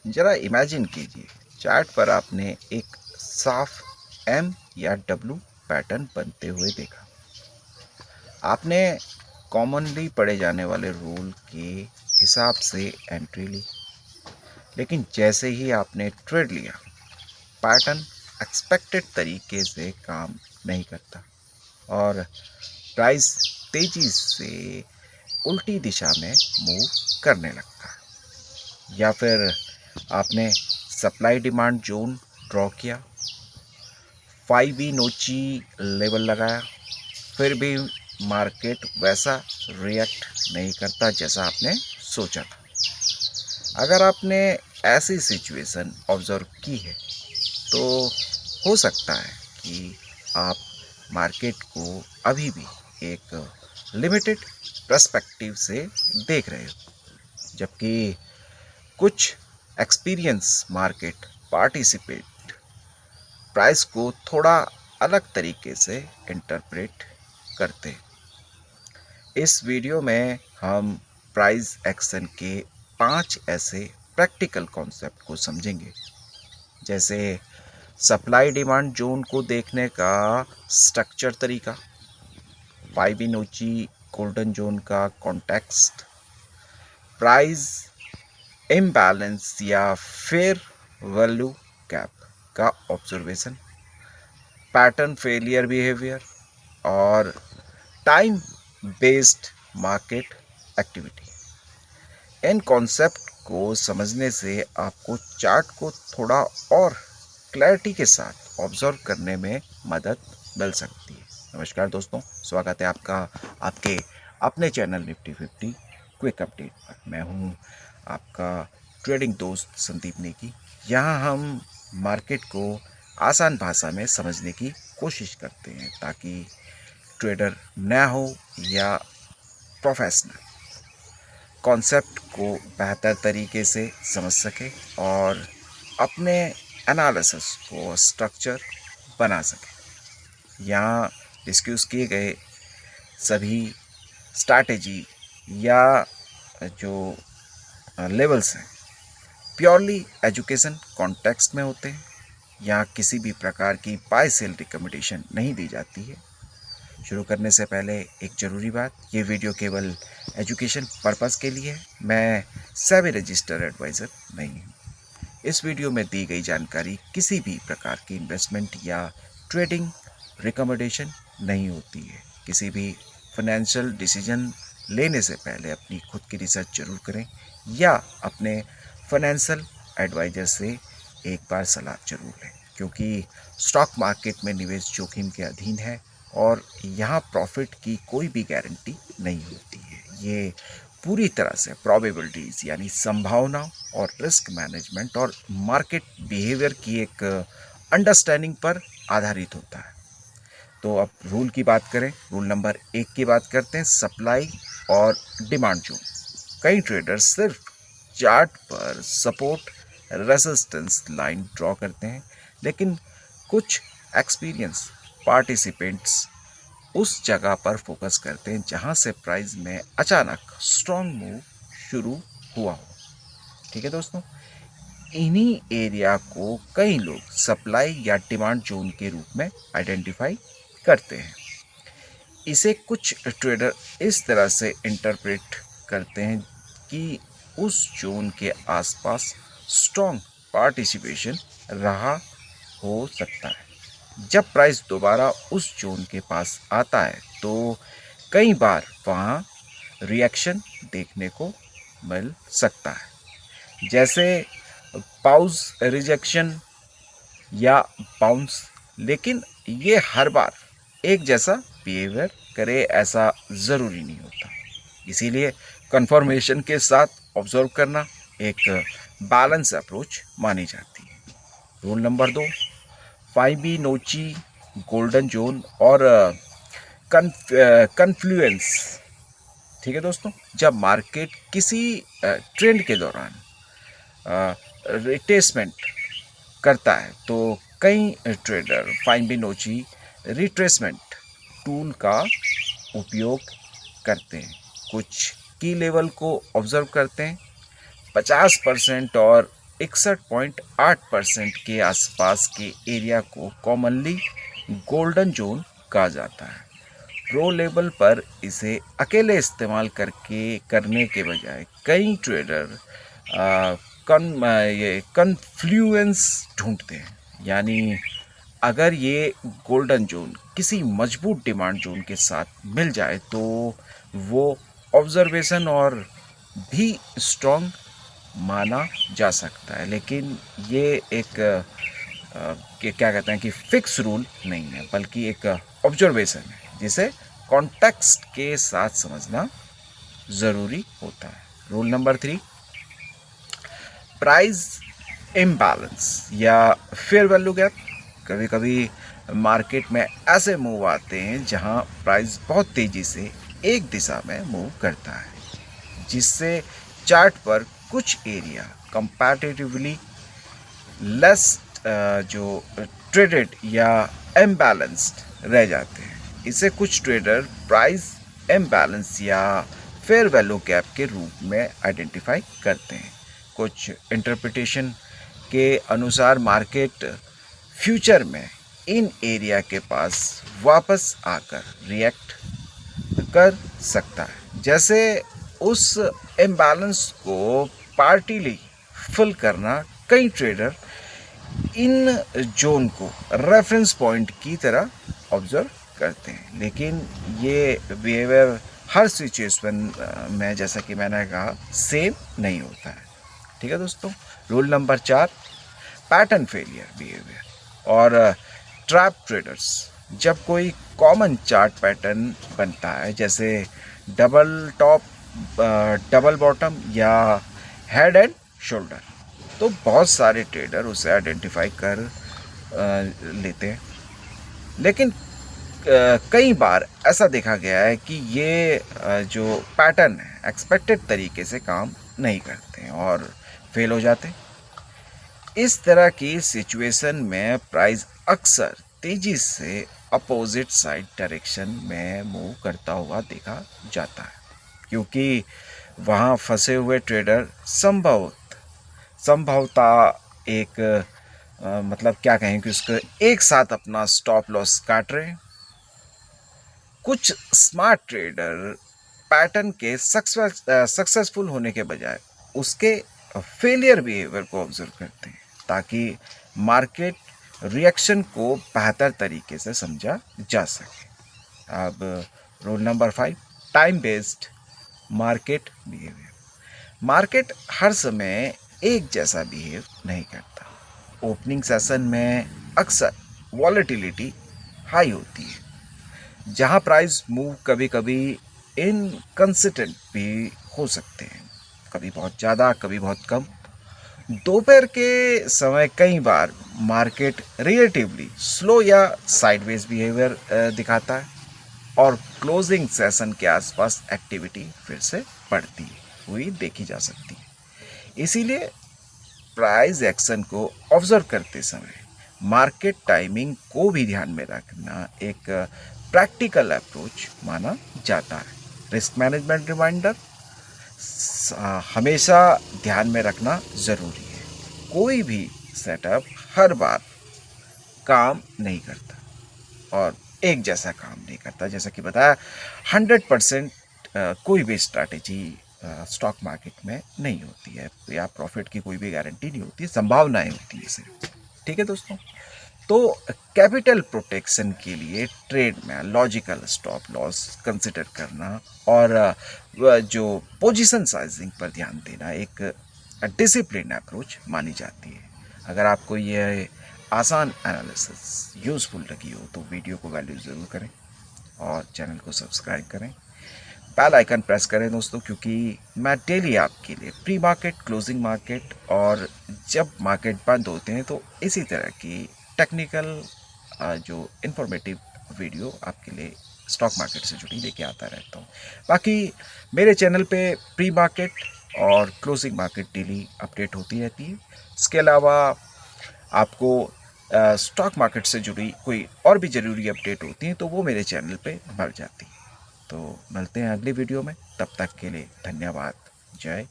जरा इमेजिन कीजिए, चार्ट पर आपने एक साफ एम या डब्ल्यू पैटर्न बनते हुए देखा। आपने कॉमनली पढ़े जाने वाले रूल के हिसाब से एंट्री ली, लेकिन जैसे ही आपने ट्रेड लिया, पैटर्न एक्सपेक्टेड तरीके से काम नहीं करता और प्राइस तेजी से उल्टी दिशा में मूव करने लगता है। या फिर आपने सप्लाई डिमांड जोन ड्रॉ किया, 5 नोची लेवल लगाया, फिर भी मार्केट वैसा रिएक्ट नहीं करता जैसा आपने सोचा था। अगर आपने ऐसी सिचुएशन ऑब्जर्व की है तो हो सकता है कि आप मार्केट को अभी भी एक लिमिटेड पर्सपेक्टिव से देख रहे हो, जबकि कुछ एक्सपीरियंस मार्केट पार्टिसिपेट प्राइस को थोड़ा अलग तरीके से इंटरप्रेट करते हैं। इस वीडियो में हम प्राइस एक्शन के 5 ऐसे प्रैक्टिकल कॉन्सेप्ट को समझेंगे, जैसे सप्लाई डिमांड जोन को देखने का स्ट्रक्चर तरीका, फाइबोनाची गोल्डन जोन का कॉन्टेक्स्ट, प्राइस इम्बैलेंस या फेयर वैल्यू गैप का ऑब्जर्वेशन, पैटर्न फेलियर बिहेवियर और टाइम बेस्ड मार्केट एक्टिविटी। इन कॉन्सेप्ट को समझने से आपको चार्ट को थोड़ा और क्लैरिटी के साथ ऑब्जर्व करने में मदद मिल सकती है। नमस्कार दोस्तों, स्वागत है आपका आपके अपने चैनल निफ्टी 50 क्विक अपडेट पर। मैं हूं आपका ट्रेडिंग दोस्त संदीप नेगी। यहाँ हम मार्केट को आसान भाषा में समझने की कोशिश करते हैं ताकि ट्रेडर नया हो या प्रोफेशनल कॉन्सेप्ट को बेहतर तरीके से समझ सके और अपने एनालिसिस को स्ट्रक्चर बना सके। यहाँ डिस्कस किए गए सभी स्ट्रैटेजी या जो लेवल्स हैं प्योरली एजुकेशन कॉन्टेक्स्ट में होते हैं। यहाँ किसी भी प्रकार की बाय सेल रिकमेंडेशन नहीं दी जाती है। शुरू करने से पहले एक ज़रूरी बात, ये वीडियो केवल एजुकेशन पर्पस के लिए है। मैं सेबी रजिस्टर्ड एडवाइज़र नहीं हूँ। इस वीडियो में दी गई जानकारी किसी भी प्रकार की इन्वेस्टमेंट या ट्रेडिंग रिकमेंडेशन नहीं होती है। किसी भी फाइनेंशियल डिसीजन लेने से पहले अपनी खुद की रिसर्च जरूर करें या अपने फाइनेंशियल एडवाइज़र से एक बार सलाह जरूर लें, क्योंकि स्टॉक मार्केट में निवेश जोखिम के अधीन है और यहाँ प्रॉफिट की कोई भी गारंटी नहीं होती है। ये पूरी तरह से प्रोबेबिलिटीज़ यानी संभावना और रिस्क मैनेजमेंट और मार्केट बिहेवियर की एक अंडरस्टैंडिंग पर आधारित होता है। तो अब रूल की बात करें, रूल नंबर 1 की बात करते हैं, सप्लाई और डिमांड जोन। कई ट्रेडर्स सिर्फ चार्ट पर सपोर्ट रेजिस्टेंस लाइन ड्रॉ करते हैं, लेकिन कुछ एक्सपीरियंस पार्टिसिपेंट्स उस जगह पर फोकस करते हैं जहां से प्राइस में अचानक स्ट्रॉन्ग मूव शुरू हुआ हो। ठीक है दोस्तों, इन्हीं एरिया को कई लोग सप्लाई या डिमांड जोन के रूप में आइडेंटिफाई करते हैं। इसे कुछ ट्रेडर इस तरह से इंटरप्रेट करते हैं कि उस जोन के आसपास स्ट्रॉन्ग पार्टिसिपेशन रहा हो सकता है। जब प्राइस दोबारा उस जोन के पास आता है तो कई बार वहाँ रिएक्शन देखने को मिल सकता है, जैसे पाउज रिजेक्शन या बाउंस। लेकिन ये हर बार एक जैसा बिहेवियर करे ऐसा ज़रूरी नहीं होता। इसीलिए कंफर्मेशन के साथ ऑब्जर्व करना एक बैलेंस अप्रोच मानी जाती है। रूल नंबर 2, फाइबोनाची गोल्डन जोन और कन्फ्लुएंस। ठीक है दोस्तों, जब मार्केट किसी ट्रेंड के दौरान रिट्रेसमेंट करता है तो कई ट्रेडर फाइबोनाची रिट्रेसमेंट टूल का उपयोग करते हैं। कुछ की लेवल को ऑब्जर्व करते हैं, 50% और 61.8% के आसपास के एरिया को कॉमनली गोल्डन जोन कहा जाता है। प्रो लेवल पर इसे अकेले इस्तेमाल करने के बजाय कई ट्रेडर ये कन्फ्लुएंस ढूंढते हैं, यानी अगर ये गोल्डन जोन किसी मजबूत डिमांड जोन के साथ मिल जाए तो वो ऑब्जर्वेशन और भी स्ट्रॉन्ग माना जा सकता है, लेकिन ये एक क्या कहते हैं कि फिक्स रूल नहीं है, बल्कि एक ऑब्जर्वेशन है जिसे कॉन्टेक्स्ट के साथ समझना ज़रूरी होता है। रूल नंबर 3, प्राइस इम्बैलेंस या फेयर वैल्यू गैप। कभी कभी मार्केट में ऐसे मूव आते हैं जहां प्राइस बहुत तेज़ी से एक दिशा में मूव करता है, जिससे चार्ट पर कुछ एरिया कंपैरेटिवली लेस जो ट्रेडेड या इम्बैलेंस्ड रह जाते हैं। इसे कुछ ट्रेडर प्राइस इम्बैलेंस या फेयर वैल्यू गैप के रूप में आइडेंटिफाई करते हैं। कुछ इंटरप्रिटेशन के अनुसार मार्केट फ्यूचर में इन एरिया के पास वापस आकर रिएक्ट कर सकता है, जैसे उस इम्बैलेंस को पार्टिली फिल करना। कई ट्रेडर इन जोन को रेफरेंस पॉइंट की तरह ऑब्जर्व करते हैं, लेकिन ये बिहेवियर हर सिचुएशन में, जैसा कि मैंने कहा, सेम नहीं होता है। ठीक है दोस्तों। Rule number 4, pattern failure behaviour और ट्रैप ट्रेडर्स। जब कोई कॉमन चार्ट पैटर्न बनता है, जैसे डबल टॉप, डबल बॉटम या हेड एंड शोल्डर, तो बहुत सारे ट्रेडर उसे आइडेंटिफाई कर लेते हैं, लेकिन कई बार ऐसा देखा गया है कि ये जो पैटर्न है एक्सपेक्टेड तरीके से काम नहीं करते हैं और फेल हो जाते हैं। इस तरह की सिचुएशन में प्राइस अक्सर तेजी से अपोजिट साइड डायरेक्शन में मूव करता हुआ देखा जाता है, क्योंकि वहाँ फंसे हुए ट्रेडर संभवता एक मतलब क्या कहें कि उसको एक साथ अपना स्टॉप लॉस काट रहे हैं। कुछ स्मार्ट ट्रेडर पैटर्न के सक्सेसफुल होने के बजाय उसके फेलियर बिहेवियर को ऑब्जर्व करते हैं, ताकि मार्केट रिएक्शन को बेहतर तरीके से समझा जा सके। अब rule number 5, time based market behaviour. Market हर समय एक जैसा बिहेव नहीं करता। ओपनिंग सेशन में अक्सर वॉलेटिलिटी हाई होती है, जहां प्राइस मूव कभी कभी इनकंसिस्टेंट भी हो सकते हैं, कभी बहुत ज़्यादा, कभी बहुत कम। दोपहर के समय कई बार मार्केट रिलेटिवली स्लो या साइडवेज बिहेवियर दिखाता है और क्लोजिंग सेशन के आसपास एक्टिविटी फिर से बढ़ती हुई देखी जा सकती है। इसीलिए प्राइस एक्शन को ऑब्जर्व करते समय मार्केट टाइमिंग को भी ध्यान में रखना एक प्रैक्टिकल अप्रोच माना जाता है। रिस्क मैनेजमेंट रिमाइंडर हमेशा ध्यान में रखना ज़रूरी है। कोई भी सेटअप हर बार काम नहीं करता और एक जैसा काम नहीं करता। जैसा कि बताया, 100% कोई भी स्ट्रैटेजी स्टॉक मार्केट में नहीं होती है, या प्रॉफिट की कोई भी गारंटी नहीं होती है, संभावनाएं होती है सिर्फ। ठीक है दोस्तों। तो कैपिटल प्रोटेक्शन के लिए ट्रेड में लॉजिकल स्टॉप लॉस कंसिडर करना और जो पोजीशन साइजिंग पर ध्यान देना एक डिसिप्लिन अप्रोच मानी जाती है। अगर आपको ये आसान एनालिसिस यूज़फुल लगी हो तो वीडियो को वैल्यू ज़रूर करें और चैनल को सब्सक्राइब करें, बेल आइकन प्रेस करें दोस्तों, क्योंकि मैं डेली आपके लिए प्री मार्केट, क्लोजिंग मार्केट और जब मार्केट बंद होते हैं तो इसी तरह की टेक्निकल जो इन्फॉर्मेटिव वीडियो आपके लिए स्टॉक मार्केट से जुड़ी लेके आता रहता हूँ। बाकी मेरे चैनल पे प्री मार्केट और क्लोजिंग मार्केट डेली अपडेट होती रहती है। इसके अलावा आपको स्टॉक मार्केट से जुड़ी कोई और भी ज़रूरी अपडेट होती हैं तो वो मेरे चैनल पे मिल जाती है। तो मिलते हैं अगली वीडियो में, तब तक के लिए धन्यवाद। जय